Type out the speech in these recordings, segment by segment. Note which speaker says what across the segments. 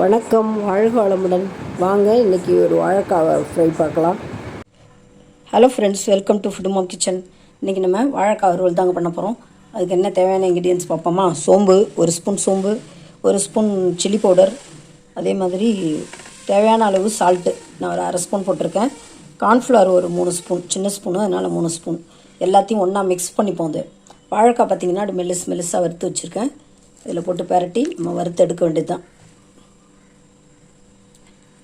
Speaker 1: வணக்கம், வாழ்க வளமுடன். வாங்க இன்றைக்கி ஒரு வாழைக்காய் ஃப்ரை பார்க்கலாம். Hello friends, welcome to Food Mom Kitchen. இன்றைக்கி நம்ம வாழைக்காய் வறுவல் தாங்க பண்ண போகிறோம். அதுக்கு என்ன தேவையான இன்க்ரீடியன்ஸ் பார்ப்போமா? சோம்பு, ஒரு ஸ்பூன் சோம்பு, ஒரு ஸ்பூன் சில்லி பவுடர், அதே மாதிரி தேவையான அளவு சால்ட்டு நான் ஒரு அரை ஸ்பூன் போட்டிருக்கேன். கார்ன்ஃப்ளவர் ஒரு 3 ஸ்பூன், சின்ன ஸ்பூனு, அதனால் 3 ஸ்பூன். எல்லாத்தையும் ஒன்றா மிக்ஸ் பண்ணிப்போம். அது வாழைக்காய் பார்த்திங்கன்னா அது மெல்லிஸாக வறுத்து வச்சுருக்கேன். இதில் போட்டு பரட்டி நம்ம வறுத்து எடுக்க வேண்டியது தான்.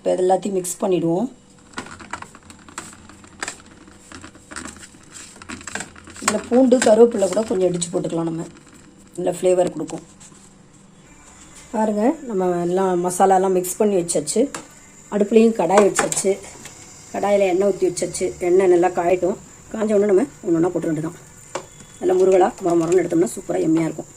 Speaker 1: இப்போ எல்லாத்தையும் மிக்ஸ் பண்ணிவிடுவோம். இதில் பூண்டு, கருவேப்பிலை கூட கொஞ்சம் இடித்து போட்டுக்கலாம். நம்ம நல்ல ஃப்ளேவர் கொடுக்கும். பாருங்கள், நம்ம எல்லாம் மசாலாலாம் மிக்ஸ் பண்ணி வச்சாச்சு. அடுப்புலேயும் கடாய் வச்சாச்சு. கடாயில் எண்ணெய் ஊற்றி வச்சாச்சு. எண்ணெய் நல்லா காயட்டும். காஞ்ச உடனே நம்ம ஒன்று ஒன்றா போட்டு வேண்டியதான். நல்லா முருகலாக முறன்னு எடுத்தோம்னா சூப்பராக எம்மையாக இருக்கும்.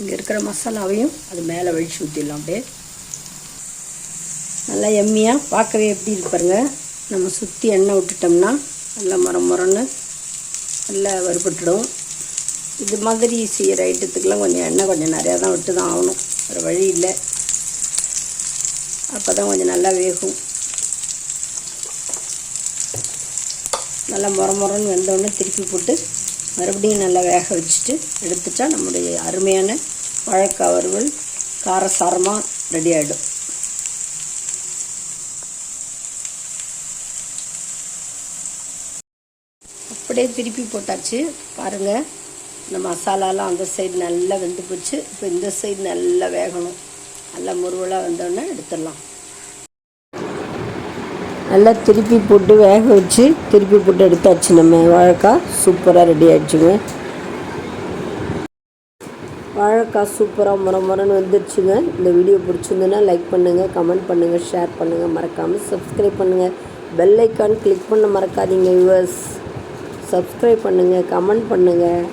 Speaker 1: இங்கே இருக்கிற மசாலாவையும் அது மேலே வழிச்சு ஊற்றிடலாம். அப்படியே நல்லா எம்மியாக பார்க்கவே எப்படி இருக்கு பாருங்கள். நம்ம சுற்றி எண்ணெய் விட்டுட்டோம்னா நல்லா முறன்னு நல்லா வறுபட்டுடும். இது மாதிரி செய்கிற ஐட்டத்துக்கெலாம் கொஞ்சம் நிறையா தான் விட்டு தான் ஆகணும். வேறு வழி இல்லை. அப்போ தான் கொஞ்சம் நல்லா வேகும். நல்லா முறன்னு வெந்தோடனே திருப்பி போட்டு மறுபடியும் நல்லா வேக வச்சுட்டு எடுத்துட்டா நம்முடைய அருமையான வாழைக்காய் வறுவல் காரசாரமாக ரெடி ஆகிடும். அப்படியே திருப்பி போட்டாச்சு. பாருங்கள், இந்த மசாலாலாம் அந்த சைடு நல்லா வெந்து போச்சு. இப்போ இந்த சைடு நல்லா வேகணும். நல்லா முருவலாக வந்தோடனே எடுத்துடலாம். நல்லா திருப்பி போட்டு வேக வச்சு திருப்பி போட்டு எடுத்தாச்சு. நம்ம வாழைக்காய் சூப்பராக ரெடி ஆகிடுச்சுங்க. வாழைக்காய் சூப்பராக முறன்னு வந்துடுச்சுங்க. இந்த வீடியோ பிடிச்சிருந்துன்னா லைக் பண்ணுங்கள், கமெண்ட் பண்ணுங்கள், ஷேர் பண்ணுங்கள், மறக்காமல் சப்ஸ்கிரைப் பண்ணுங்கள். பெல் ஐக்கான் கிளிக் பண்ண மறக்காதீங்க. வியூவர்ஸ், சப்ஸ்கிரைப் பண்ணுங்கள், கமெண்ட் பண்ணுங்கள்.